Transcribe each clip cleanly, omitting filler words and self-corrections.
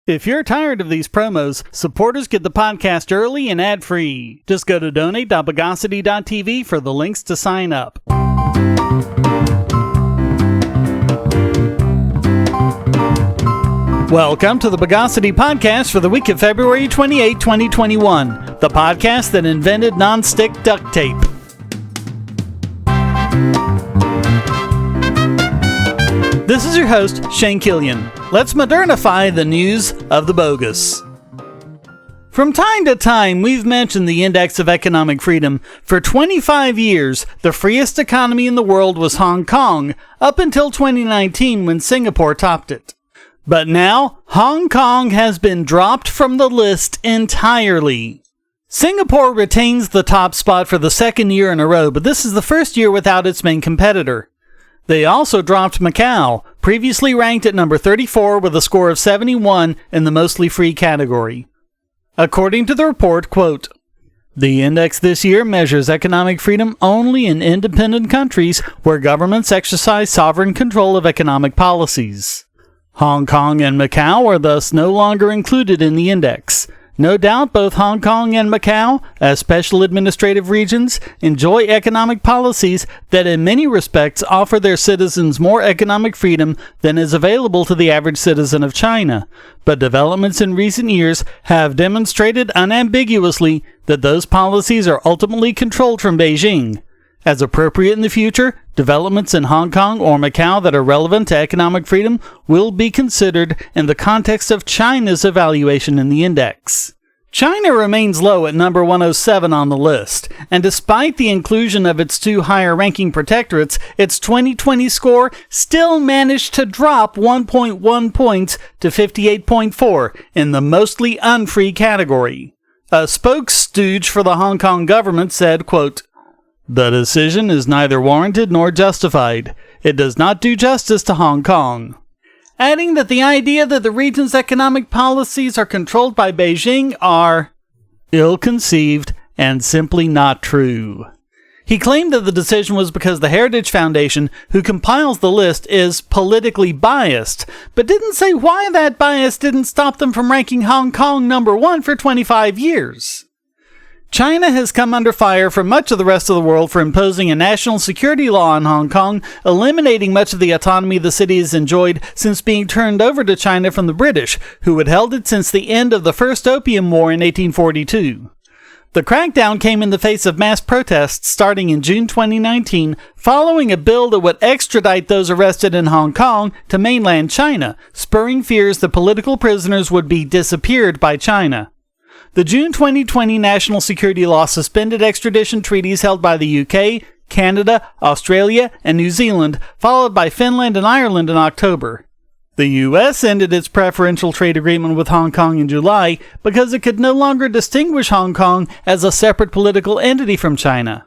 If you're tired of these promos, supporters get the podcast early and ad-free. Just go to donate.bogosity.tv for the links to sign up. Welcome to the Bogosity podcast for the week of February 28, 2021, the podcast that invented non-stick duct tape. This is your host, Shane Killian. Let's modernify the news of the bogus. From time to time, we've mentioned the Index of Economic Freedom. For 25 years, the freest economy in the world was Hong Kong, up until 2019 when Singapore topped it. But now, Hong Kong has been dropped from the list entirely. Singapore retains the top spot for the second year in a row, but this is the first year without its main competitor. They also dropped Macau, previously ranked at number 34 with a score of 71 in the mostly free category. According to the report, quote, "The index this year measures economic freedom only in independent countries where governments exercise sovereign control of economic policies. Hong Kong and Macau are thus no longer included in the index. No doubt both Hong Kong and Macau, as special administrative regions, enjoy economic policies that in many respects offer their citizens more economic freedom than is available to the average citizen of China. But developments in recent years have demonstrated unambiguously that those policies are ultimately controlled from Beijing. As appropriate in the future, developments in Hong Kong or Macau that are relevant to economic freedom will be considered in the context of China's evaluation in the index." China remains low at number 107 on the list, and despite the inclusion of its two higher-ranking protectorates, its 2020 score still managed to drop 1.1 points to 58.4 in the mostly unfree category. A spokesstooge for the Hong Kong government said, quote, "The decision is neither warranted nor justified. It does not do justice to Hong Kong." Adding that the idea that the region's economic policies are controlled by Beijing are ill-conceived and simply not true. He claimed that the decision was because the Heritage Foundation, who compiles the list, is politically biased, but didn't say why that bias didn't stop them from ranking Hong Kong number 1 for 25 years. China has come under fire from much of the rest of the world for imposing a national security law in Hong Kong, eliminating much of the autonomy the city has enjoyed since being turned over to China from the British, who had held it since the end of the First Opium War in 1842. The crackdown came in the face of mass protests starting in June 2019, following a bill that would extradite those arrested in Hong Kong to mainland China, spurring fears that political prisoners would be disappeared by China. The June 2020 national security law suspended extradition treaties held by the UK, Canada, Australia, and New Zealand, followed by Finland and Ireland in October. The US ended its preferential trade agreement with Hong Kong in July because it could no longer distinguish Hong Kong as a separate political entity from China.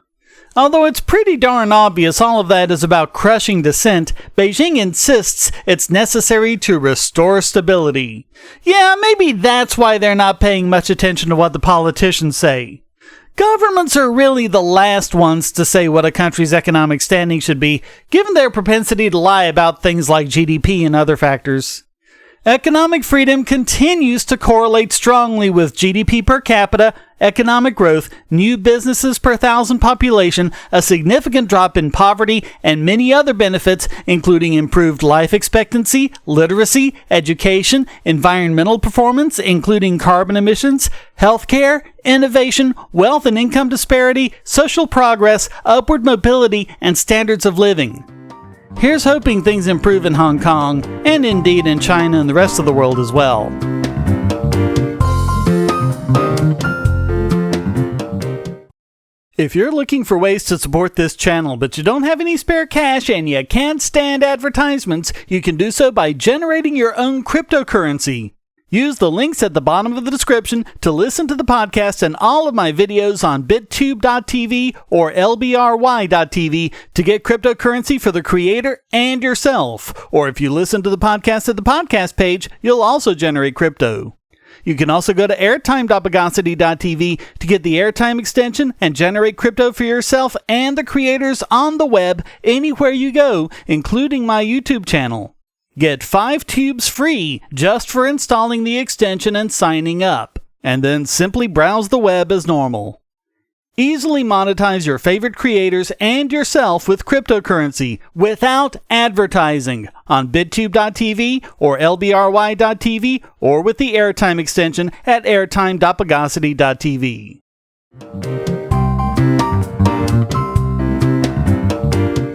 Although it's pretty darn obvious all of that is about crushing dissent, Beijing insists it's necessary to restore stability. Yeah, maybe that's why they're not paying much attention to what the politicians say. Governments are really the last ones to say what a country's economic standing should be, given their propensity to lie about things like GDP and other factors. Economic freedom continues to correlate strongly with GDP per capita, economic growth, new businesses per thousand population, a significant drop in poverty, and many other benefits, including improved life expectancy, literacy, education, environmental performance, including carbon emissions, healthcare, innovation, wealth and income disparity, social progress, upward mobility, and standards of living. Here's hoping things improve in Hong Kong, and indeed in China and the rest of the world as well. If you're looking for ways to support this channel, but you don't have any spare cash and you can't stand advertisements, you can do so by generating your own cryptocurrency. Use the links at the bottom of the description to listen to the podcast and all of my videos on bittube.tv or lbry.tv to get cryptocurrency for the creator and yourself. Or if you listen to the podcast at the podcast page, you'll also generate crypto. You can also go to airtime.bogosity.tv to get the airtime extension and generate crypto for yourself and the creators on the web anywhere you go, including my YouTube channel. Get 5 tubes free just for installing the extension and signing up, and then simply browse the web as normal. Easily monetize your favorite creators and yourself with cryptocurrency without advertising on BitTube.tv or LBRY.tv or with the Airtime extension at airtime.bogosity.tv.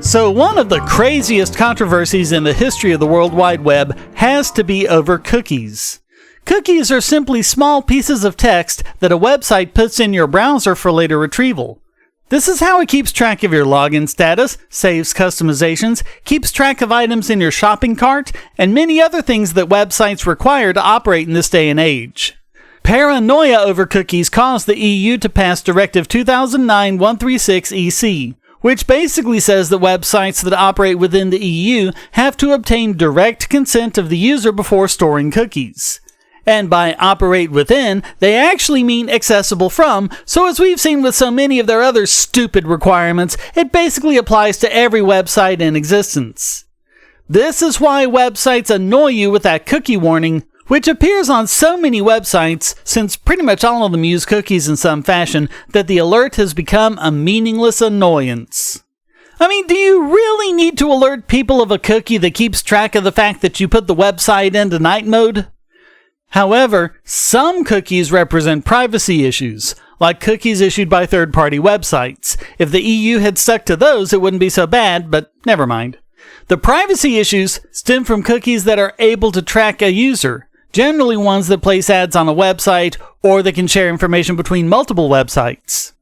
So one of the craziest controversies in the history of the World Wide Web has to be over cookies. Cookies are simply small pieces of text that a website puts in your browser for later retrieval. This is how it keeps track of your login status, saves customizations, keeps track of items in your shopping cart, and many other things that websites require to operate in this day and age. Paranoia over cookies caused the EU to pass Directive 2009-136-EC, which basically says that websites that operate within the EU have to obtain direct consent of the user before storing cookies. And by operate within, they actually mean accessible from, so as we've seen with so many of their other stupid requirements, it basically applies to every website in existence. This is why websites annoy you with that cookie warning, which appears on so many websites, since pretty much all of them use cookies in some fashion, that the alert has become a meaningless annoyance. I mean, do you really need to alert people of a cookie that keeps track of the fact that you put the website into night mode? However, some cookies represent privacy issues, like cookies issued by third-party websites. If the EU had stuck to those, it wouldn't be so bad, but never mind. The privacy issues stem from cookies that are able to track a user, generally ones that place ads on a website or that can share information between multiple websites.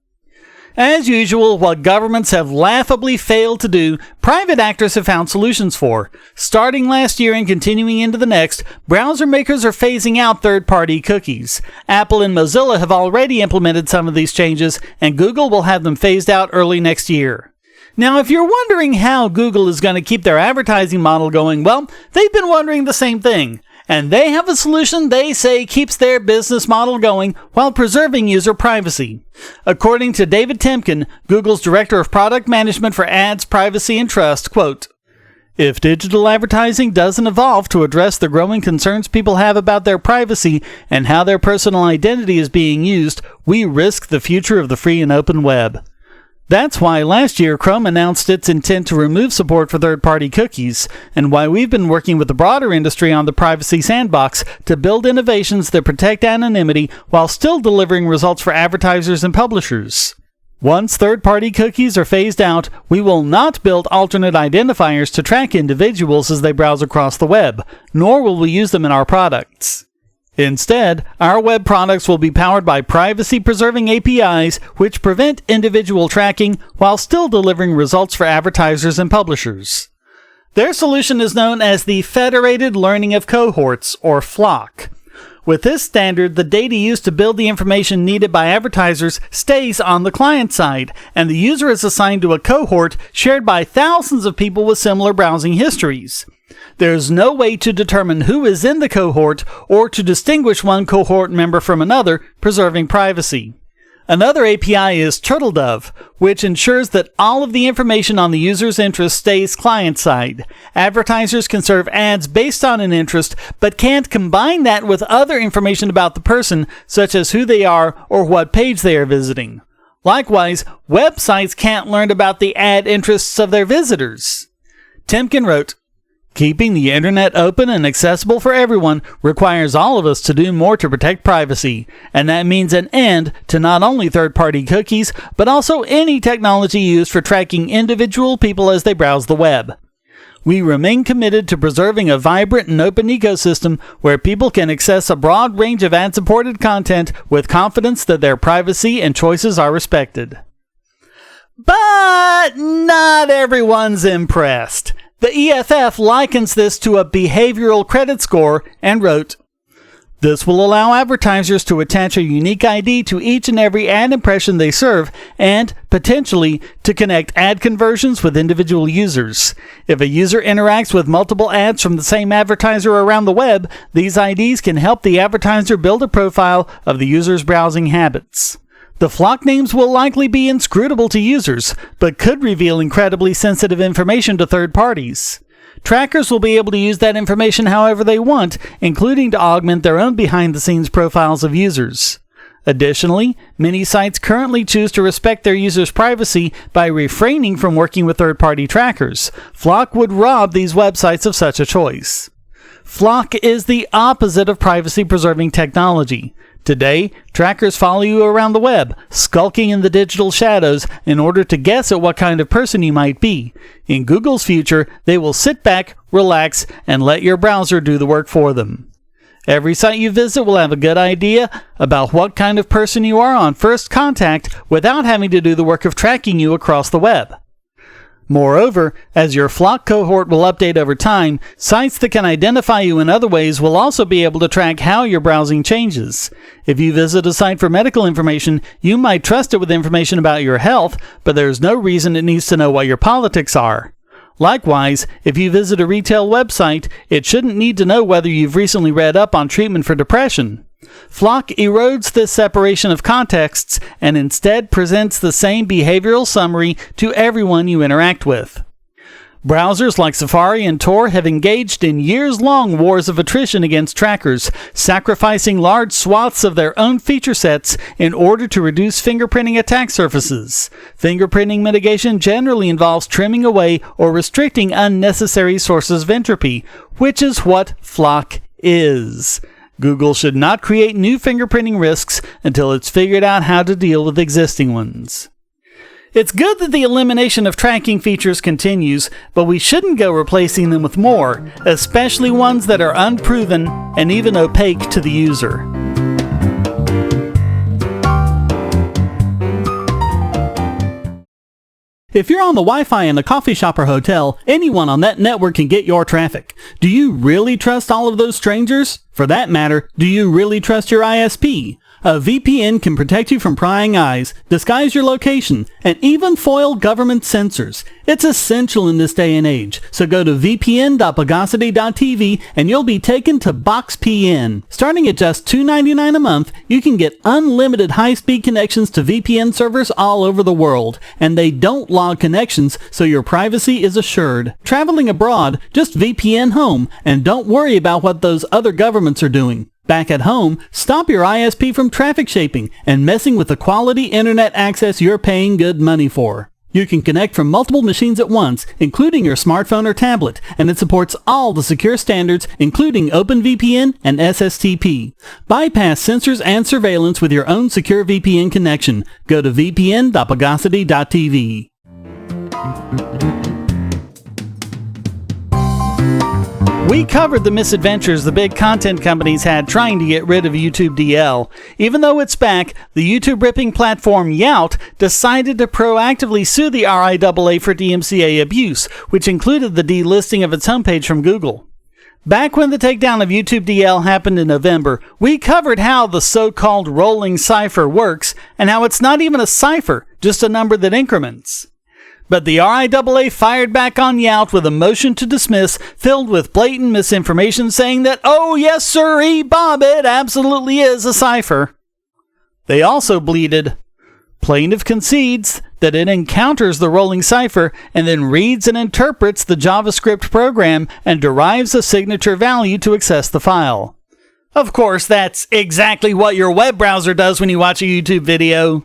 As usual, what governments have laughably failed to do, private actors have found solutions for. Starting last year and continuing into the next, browser makers are phasing out third-party cookies. Apple and Mozilla have already implemented some of these changes, and Google will have them phased out early next year. Now, if you're wondering how Google is going to keep their advertising model going, well, they've been wondering the same thing. And they have a solution they say keeps their business model going while preserving user privacy. According to David Temkin, Google's Director of Product Management for Ads, Privacy, and Trust, quote, "If digital advertising doesn't evolve to address the growing concerns people have about their privacy and how their personal identity is being used, we risk the future of the free and open web." That's why last year Chrome announced its intent to remove support for third-party cookies, and why we've been working with the broader industry on the Privacy Sandbox to build innovations that protect anonymity while still delivering results for advertisers and publishers. Once third-party cookies are phased out, we will not build alternate identifiers to track individuals as they browse across the web, nor will we use them in our products. Instead, our web products will be powered by privacy-preserving APIs which prevent individual tracking while still delivering results for advertisers and publishers. Their solution is known as the Federated Learning of Cohorts, or FLoC. With this standard, the data used to build the information needed by advertisers stays on the client side, and the user is assigned to a cohort shared by thousands of people with similar browsing histories. There's no way to determine who is in the cohort or to distinguish one cohort member from another, preserving privacy. Another API is TurtleDove, which ensures that all of the information on the user's interest stays client-side. Advertisers can serve ads based on an interest, but can't combine that with other information about the person, such as who they are or what page they are visiting. Likewise, websites can't learn about the ad interests of their visitors. Temkin wrote, "Keeping the internet open and accessible for everyone requires all of us to do more to protect privacy, and that means an end to not only third-party cookies, but also any technology used for tracking individual people as they browse the web. We remain committed to preserving a vibrant and open ecosystem where people can access a broad range of ad-supported content with confidence that their privacy and choices are respected." But not everyone's impressed. The EFF likens this to a behavioral credit score and wrote, "This will allow advertisers to attach a unique ID to each and every ad impression they serve and, potentially, to connect ad conversions with individual users. If a user interacts with multiple ads from the same advertiser around the web, these IDs can help the advertiser build a profile of the user's browsing habits. The FLoC names will likely be inscrutable to users, but could reveal incredibly sensitive information to third parties. trackers will be able to use that information however they want, including to augment their own behind-the-scenes profiles of users. Additionally, many sites currently choose to respect their users' privacy by refraining from working with third-party trackers. FLoC would rob these websites of such a choice. FLoC is the opposite of privacy-preserving technology. Today, trackers follow you around the web, skulking in the digital shadows in order to guess at what kind of person you might be. In Google's future, they will sit back, relax, and let your browser do the work for them. Every site you visit will have a good idea about what kind of person you are on first contact without having to do the work of tracking you across the web. Moreover, as your FLoC cohort will update over time, sites that can identify you in other ways will also be able to track how your browsing changes. If you visit a site for medical information, you might trust it with information about your health, but there's no reason it needs to know what your politics are. Likewise, if you visit a retail website, it shouldn't need to know whether you've recently read up on treatment for depression. FLoC erodes this separation of contexts and instead presents the same behavioral summary to everyone you interact with. Browsers like Safari and Tor have engaged in years-long wars of attrition against trackers, sacrificing large swaths of their own feature sets in order to reduce fingerprinting attack surfaces. Fingerprinting mitigation generally involves trimming away or restricting unnecessary sources of entropy, which is what FLoC is. Google should not create new fingerprinting risks until it's figured out how to deal with existing ones. It's good that the elimination of tracking features continues, but we shouldn't go replacing them with more, especially ones that are unproven and even opaque to the user. If you're on the Wi-Fi in a coffee shop or hotel, anyone on that network can get your traffic. Do you really trust all of those strangers? For that matter, do you really trust your ISP? A VPN can protect you from prying eyes, disguise your location, and even foil government censors. It's essential in this day and age, so go to vpn.bogosity.tv and you'll be taken to BoxPN. Starting at just $2.99 a month, you can get unlimited high-speed connections to VPN servers all over the world, and they don't log connections, so your privacy is assured. Traveling abroad, just VPN home, and don't worry about what those other governments are doing. Back at home, stop your ISP from traffic shaping and messing with the quality internet access you're paying good money for. You can connect from multiple machines at once, including your smartphone or tablet, and it supports all the secure standards, including OpenVPN and SSTP. Bypass censors and surveillance with your own secure VPN connection. Go to vpn.bogosity.tv. We covered the misadventures the big content companies had trying to get rid of YouTube DL. Even though it's back, the YouTube ripping platform Yout decided to proactively sue the RIAA for DMCA abuse, which included the delisting of its homepage from Google. Back when the takedown of YouTube DL happened in November, we covered how the so-called rolling cipher works and how it's not even a cipher, just a number that increments. But the RIAA fired back on Yout with a motion to dismiss filled with blatant misinformation saying that, oh yes sir, Bob, it absolutely is a cipher. They also bleated, plaintiff concedes that it encounters the rolling cipher and then reads and interprets the JavaScript program and derives a signature value to access the file. Of course, that's exactly what your web browser does when you watch a YouTube video.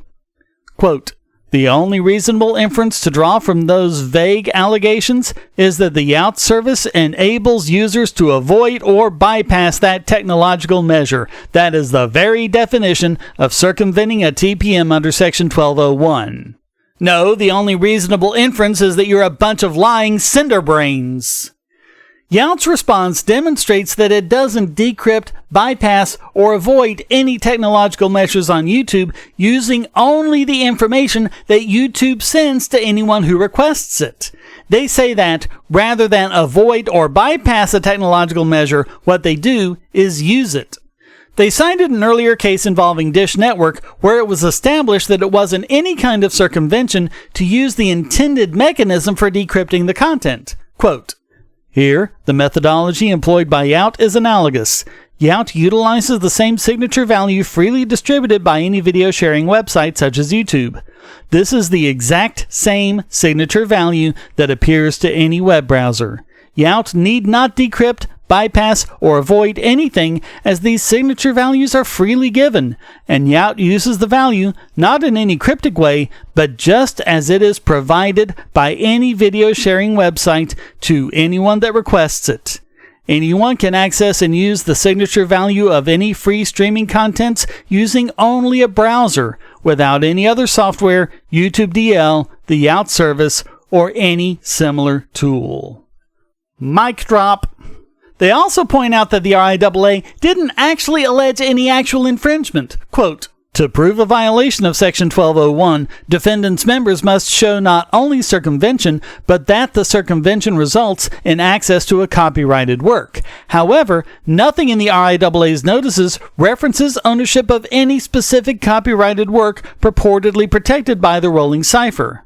Quote, the only reasonable inference to draw from those vague allegations is that the Yout service enables users to avoid or bypass that technological measure. That is the very definition of circumventing a TPM under Section 1201. No, the only reasonable inference is that you're a bunch of lying cinderbrains. Yout's response demonstrates that it doesn't decrypt, bypass, or avoid any technological measures on YouTube using only the information that YouTube sends to anyone who requests it. They say that, rather than avoid or bypass a technological measure, what they do is use it. They cited an earlier case involving Dish Network where it was established that it wasn't any kind of circumvention to use the intended mechanism for decrypting the content. Quote, here, the methodology employed by Yout is analogous. Yout utilizes the same signature value freely distributed by any video sharing website such as YouTube. This is the exact same signature value that appears to any web browser. Yout need not decrypt, bypass, or avoid anything, as these signature values are freely given, and Yout uses the value not in any cryptic way, but just as it is provided by any video sharing website to anyone that requests it. Anyone can access and use the signature value of any free streaming contents using only a browser, without any other software, YouTube DL, the Yout service, or any similar tool. Mic drop. They also point out that the RIAA didn't actually allege any actual infringement. Quote, to prove a violation of Section 1201, defendants' members must show not only circumvention, but that the circumvention results in access to a copyrighted work. However, nothing in the RIAA's notices references ownership of any specific copyrighted work purportedly protected by the rolling cipher.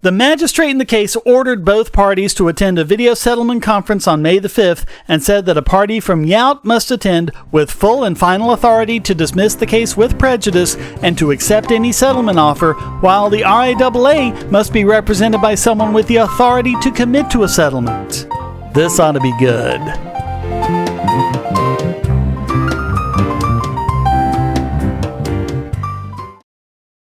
The magistrate in the case ordered both parties to attend a video settlement conference on May the 5th and said that a party from Yout must attend with full and final authority to dismiss the case with prejudice and to accept any settlement offer, while the RIAA must be represented by someone with the authority to commit to a settlement. This ought to be good.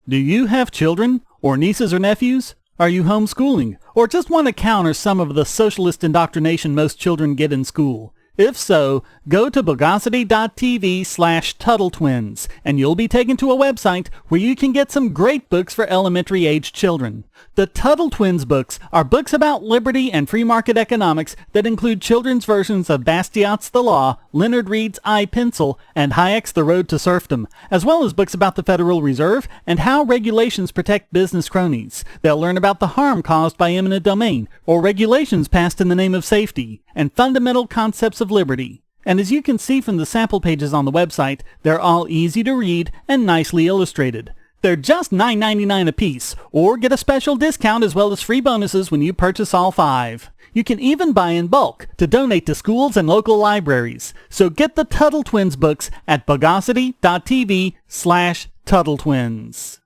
Do you have children or nieces or nephews? Are you homeschooling, or just want to counter some of the socialist indoctrination most children get in school? If so, go to Bogosity.tv/TuttleTwins, and you'll be taken to a website where you can get some great books for elementary-age children. The Tuttle Twins books are books about liberty and free market economics that include children's versions of Bastiat's The Law, Leonard Read's I, Pencil, and Hayek's The Road to Serfdom, as well as books about the Federal Reserve and how regulations protect business cronies. They'll learn about the harm caused by eminent domain, or regulations passed in the name of safety, and fundamental concepts of liberty. And as you can see from the sample pages on the website, they're all easy to read and nicely illustrated. They're just $9.99 a piece, or get a special discount as well as free bonuses when you purchase all 5. You can even buy in bulk to donate to schools and local libraries. So get the Tuttle Twins books at Bogosity.tv/TuttleTwins.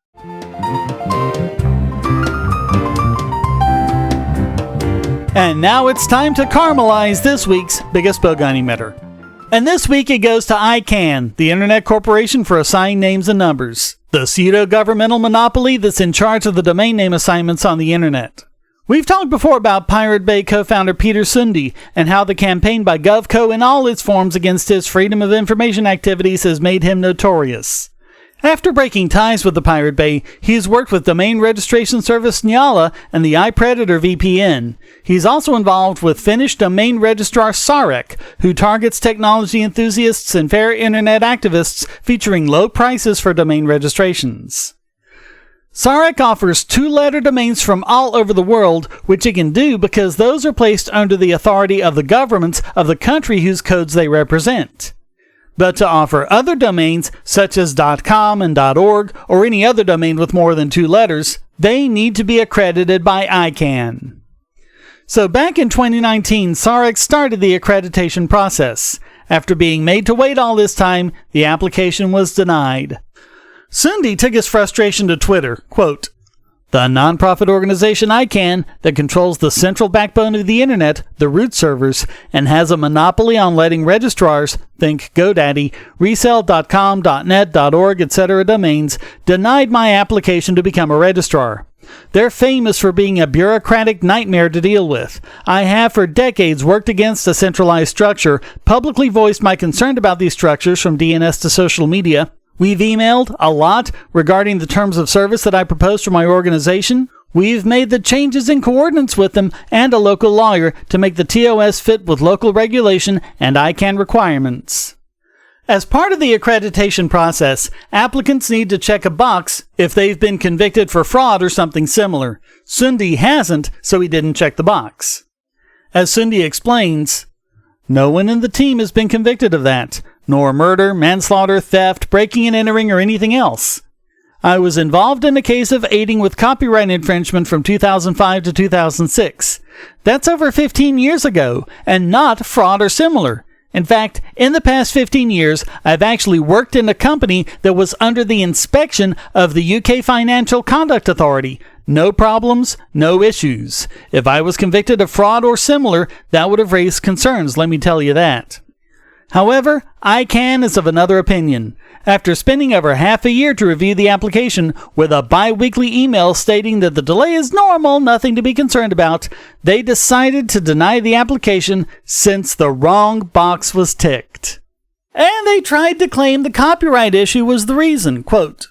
And now it's time to caramelize this week's biggest Bogon emitter. And this week it goes to ICANN, the Internet Corporation for Assigned Names and Numbers, the pseudo-governmental monopoly that's in charge of the domain name assignments on the Internet. We've talked before about Pirate Bay co-founder Peterson and how the campaign by GovCo in all its forms against his freedom of information activities has made him notorious. After breaking ties with the Pirate Bay, he's worked with domain registration service Nyala and the iPredator VPN. He's also involved with Finnish domain registrar Sarek, who targets technology enthusiasts and fair internet activists, featuring low prices for domain registrations. Sarek offers 2-letter domains from all over the world, which it can do because those are placed under the authority of the governments of the country whose codes they represent. But to offer other domains, such as .com and .org, or any other domain with more than 2 letters, they need to be accredited by ICANN. So back in 2019, Sarek started the accreditation process. After being made to wait all this time, the application was denied. Sundi took his frustration to Twitter, quote, "The nonprofit organization ICANN that controls the central backbone of the internet, the root servers, and has a monopoly on letting registrars, think GoDaddy, resell .com, .net, .org, etc. domains, denied my application to become a registrar. They're famous for being a bureaucratic nightmare to deal with. I have for decades worked against a centralized structure, publicly voiced my concern about these structures from DNS to social media. We've emailed a lot regarding the terms of service that I proposed for my organization. We've made the changes in coordinates with them and a local lawyer to make the TOS fit with local regulation and ICANN requirements." As part of the accreditation process, applicants need to check a box if they've been convicted for fraud or something similar. Sundi hasn't, so he didn't check the box. As Sundi explains, "No one in the team has been convicted of that, nor murder, manslaughter, theft, breaking and entering, or anything else. I was involved in a case of aiding with copyright infringement from 2005 to 2006. That's over 15 years ago, and not fraud or similar. In fact, in the past 15 years, I've actually worked in a company that was under the inspection of the UK Financial Conduct Authority, No problems, no issues. If I was convicted of fraud or similar, that would have raised concerns, let me tell you that. However, ICANN is of another opinion. After spending over half a year to review the application with a bi-weekly email stating that the delay is normal, nothing to be concerned about, they decided to deny the application since the wrong box was ticked. And they tried to claim the copyright issue was the reason. Quote,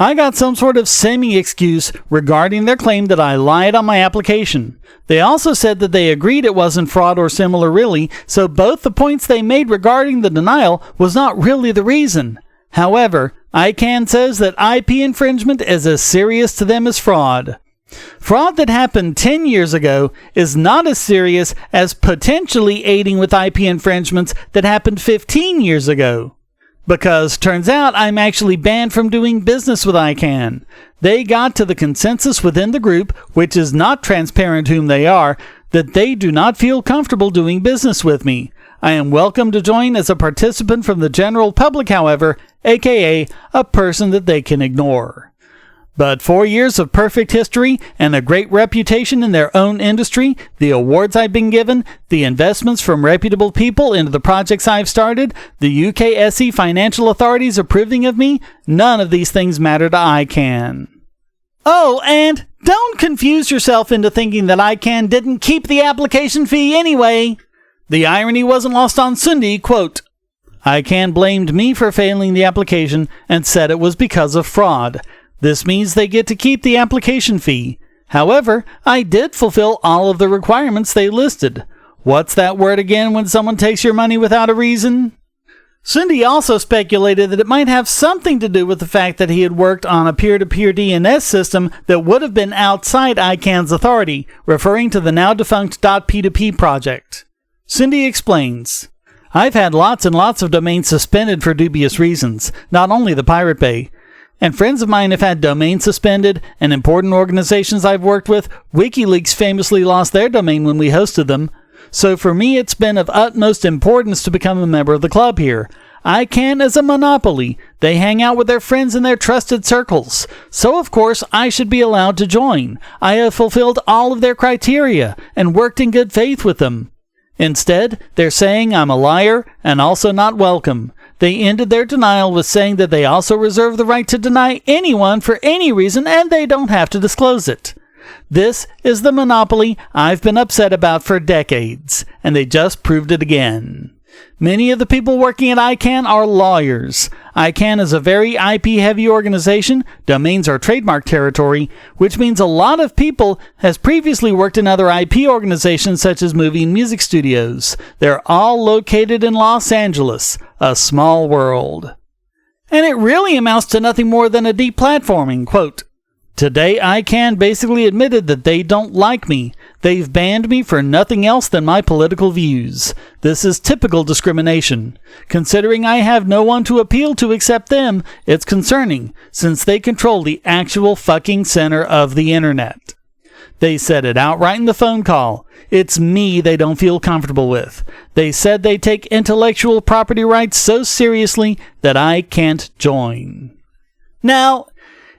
I got some sort of semi-excuse regarding their claim that I lied on my application. They also said that they agreed it wasn't fraud or similar really, so both the points they made regarding the denial was not really the reason. However, ICANN says that IP infringement is as serious to them as fraud. Fraud that happened 10 years ago is not as serious as potentially aiding with IP infringements that happened 15 years ago. Because turns out I'm actually banned from doing business with ICANN. They got to the consensus within the group, which is not transparent whom they are, that they do not feel comfortable doing business with me. I am welcome to join as a participant from the general public, however, aka a person that they can ignore. But 4 years of perfect history and a great reputation in their own industry, the awards I've been given, the investments from reputable people into the projects I've started, the UKSE financial authorities approving of me, none of these things matter to ICANN. Oh, and don't confuse yourself into thinking that ICANN didn't keep the application fee anyway. The irony wasn't lost on Sundi. Quote, ICANN blamed me for failing the application and said it was because of fraud. This means they get to keep the application fee. However, I did fulfill all of the requirements they listed. What's that word again when someone takes your money without a reason? Cindy also speculated that it might have something to do with the fact that he had worked on a peer-to-peer DNS system that would have been outside ICANN's authority, referring to the now-defunct .p2p project. Cindy explains, I've had lots and lots of domains suspended for dubious reasons, not only the Pirate Bay. And friends of mine have had domains suspended, and important organizations I've worked with, WikiLeaks famously lost their domain when we hosted them. So for me, it's been of utmost importance to become a member of the club here. ICANN is a monopoly. They hang out with their friends in their trusted circles. So of course, I should be allowed to join. I have fulfilled all of their criteria, and worked in good faith with them. Instead, they're saying I'm a liar, and also not welcome. They ended their denial with saying that they also reserve the right to deny anyone for any reason and they don't have to disclose it. This is the monopoly I've been upset about for decades, and they just proved it again. Many of the people working at ICANN are lawyers. ICANN is a very IP-heavy organization. Domains are trademark territory, which means a lot of people has previously worked in other IP organizations such as movie and music studios. They're all located in Los Angeles, a small world. And it really amounts to nothing more than a deplatforming. Quote, today, ICANN basically admitted that they don't like me. They've banned me for nothing else than my political views. This is typical discrimination. Considering I have no one to appeal to except them, it's concerning, since they control the actual fucking center of the internet. They said it outright in the phone call. It's me they don't feel comfortable with. They said they take intellectual property rights so seriously that I can't join. Now,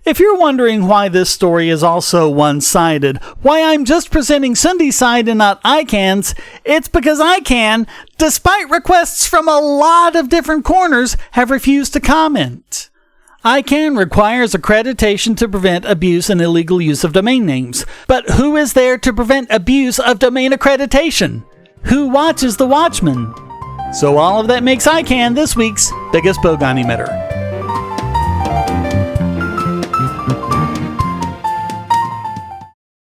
if you're wondering why this story is also one-sided, why I'm just presenting Sunday's side and not ICANN's, it's because ICANN, despite requests from a lot of different corners, have refused to comment. ICANN requires accreditation to prevent abuse and illegal use of domain names. But who is there to prevent abuse of domain accreditation? Who watches the watchman? So all of that makes ICANN this week's biggest Bogon emitter.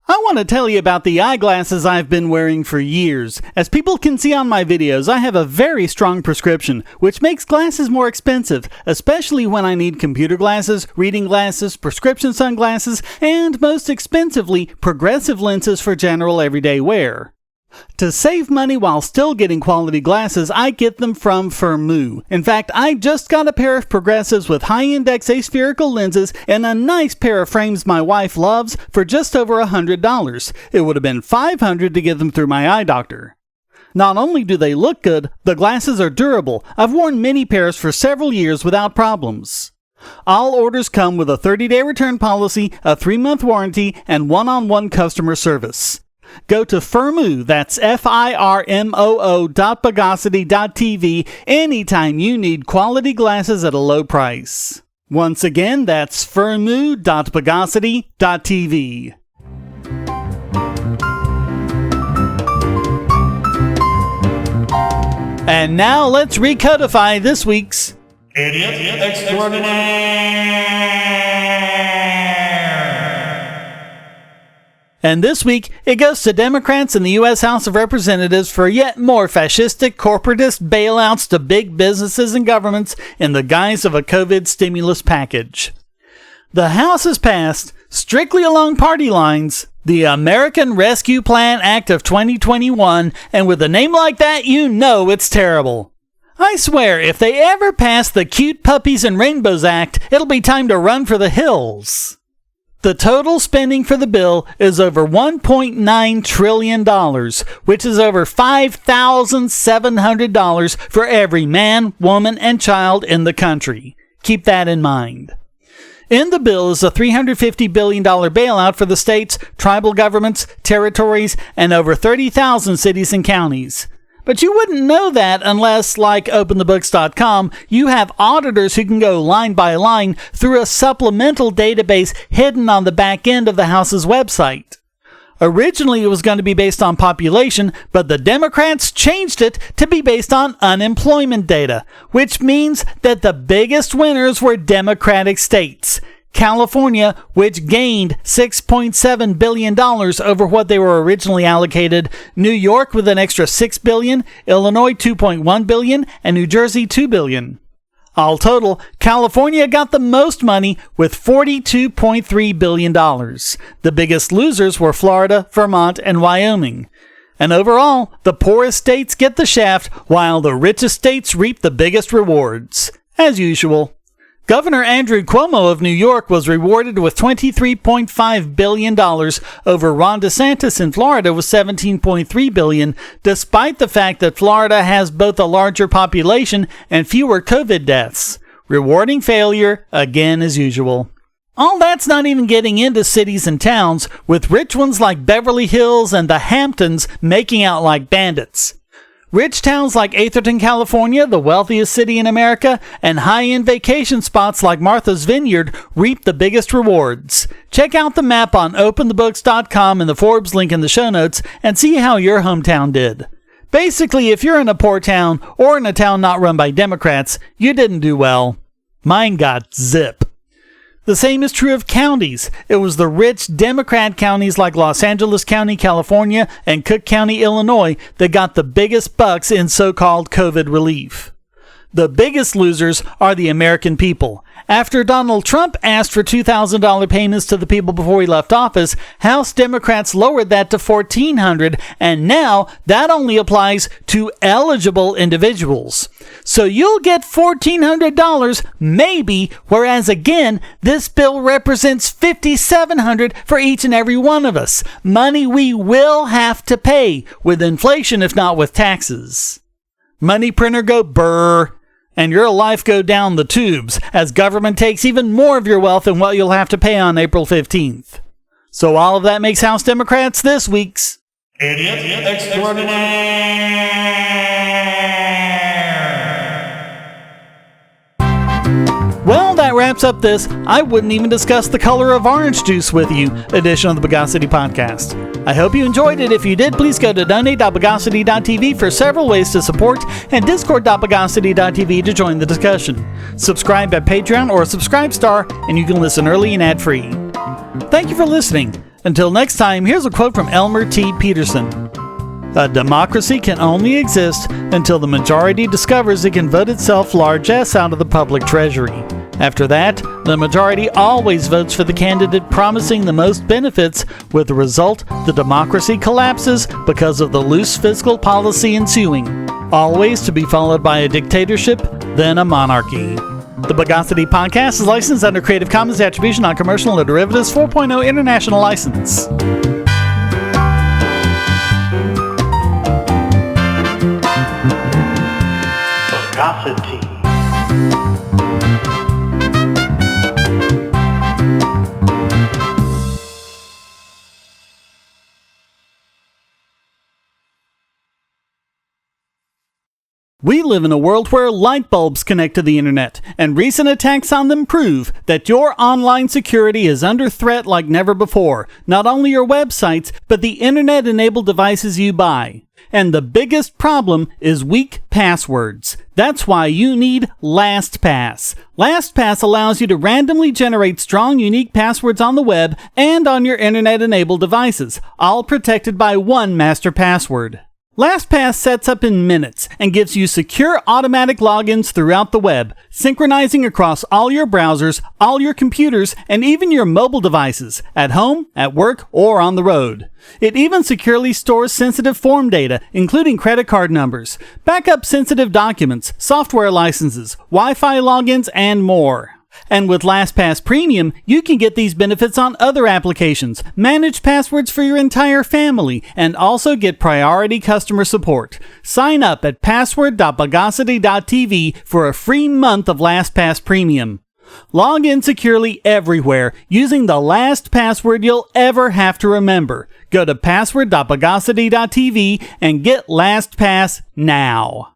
I want to tell you about the eyeglasses I've been wearing for years. As people can see on my videos, I have a very strong prescription, which makes glasses more expensive, especially when I need computer glasses, reading glasses, prescription sunglasses, and most expensively, progressive lenses for general everyday wear. To save money while still getting quality glasses, I get them from Firmoo. In fact, I just got a pair of progressives with high-index aspherical lenses and a nice pair of frames my wife loves for just over $100. It would have been $500 to get them through my eye doctor. Not only do they look good, the glasses are durable. I've worn many pairs for several years without problems. All orders come with a 30-day return policy, a 3-month warranty, and one-on-one customer service. Go to Firmoo, that's FIRMOO.Bogosity.tv anytime you need quality glasses at a low price. Once again, that's Firmoo.Bogosity.tv. And now let's recodify this week's Idiot Extraordinaire. And this week, it goes to Democrats in the U.S. House of Representatives for yet more fascistic corporatist bailouts to big businesses and governments in the guise of a COVID stimulus package. The House has passed, strictly along party lines, the American Rescue Plan Act of 2021, and with a name like that, you know it's terrible. I swear, if they ever pass the Cute Puppies and Rainbows Act, it'll be time to run for the hills. The total spending for the bill is over $1.9 trillion, which is over $5,700 for every man, woman, and child in the country. Keep that in mind. In the bill is a $350 billion bailout for the states, tribal governments, territories, and over 30,000 cities and counties. But you wouldn't know that unless, like OpenTheBooks.com, you have auditors who can go line by line through a supplemental database hidden on the back end of the House's website. Originally, it was going to be based on population, but the Democrats changed it to be based on unemployment data, which means that the biggest winners were Democratic states. California, which gained $6.7 billion over what they were originally allocated, New York with an extra $6 billion, Illinois $2.1 billion, and New Jersey $2 billion. All total, California got the most money with $42.3 billion. The biggest losers were Florida, Vermont, and Wyoming. And overall, the poorest states get the shaft, while the richest states reap the biggest rewards. As usual. Governor Andrew Cuomo of New York was rewarded with $23.5 billion over Ron DeSantis in Florida with $17.3 billion, despite the fact that Florida has both a larger population and fewer COVID deaths. Rewarding failure, again as usual. All that's not even getting into cities and towns, with rich ones like Beverly Hills and the Hamptons making out like bandits. Rich towns like Atherton, California, the wealthiest city in America, and high-end vacation spots like Martha's Vineyard reap the biggest rewards. Check out the map on OpenTheBooks.com and the Forbes link in the show notes and see how your hometown did. Basically, if you're in a poor town or in a town not run by Democrats, you didn't do well. Mine got zip. The same is true of counties. It was the rich Democrat counties like Los Angeles County, California, and Cook County, Illinois, that got the biggest bucks in so-called COVID relief. The biggest losers are the American people. After Donald Trump asked for $2,000 payments to the people before he left office, House Democrats lowered that to $1,400, and now that only applies to eligible individuals. So you'll get $1,400, maybe, whereas again, this bill represents $5,700 for each and every one of us. Money we will have to pay, with inflation if not with taxes. Money printer go brr, and your life go down the tubes as government takes even more of your wealth than what you'll have to pay on April 15th. So all of that makes House Democrats this week's Idiot Extraordinaire. Well, that wraps up this I wouldn't even discuss the color of orange juice with you edition of the Bogosity podcast. I hope you enjoyed it. If you did, please go to donate.bogosity.tv for several ways to support and discord.bogosity.tv to join the discussion. Subscribe at Patreon or Subscribestar, and you can listen early and ad-free. Thank you for listening. Until next time, here's a quote from Elmer T. Peterson. A democracy can only exist until the majority discovers it can vote itself largess out of the public treasury. After that, the majority always votes for the candidate promising the most benefits, with the result the democracy collapses because of the loose fiscal policy ensuing, always to be followed by a dictatorship, then a monarchy. The Bogosity podcast is licensed under Creative Commons Attribution Non-Commercial No Derivatives 4.0 International License. Bogosity. We live in a world where light bulbs connect to the internet, and recent attacks on them prove that your online security is under threat like never before. Not only your websites, but the internet-enabled devices you buy. And the biggest problem is weak passwords. That's why you need LastPass. LastPass allows you to randomly generate strong, unique passwords on the web and on your internet-enabled devices, all protected by one master password. LastPass sets up in minutes and gives you secure automatic logins throughout the web, synchronizing across all your browsers, all your computers, and even your mobile devices, at home, at work, or on the road. It even securely stores sensitive form data, including credit card numbers, backup sensitive documents, software licenses, Wi-Fi logins, and more. And with LastPass Premium, you can get these benefits on other applications, manage passwords for your entire family, and also get priority customer support. Sign up at password.bogosity.tv for a free month of LastPass Premium. Log in securely everywhere using the last password you'll ever have to remember. Go to password.bogosity.tv and get LastPass now.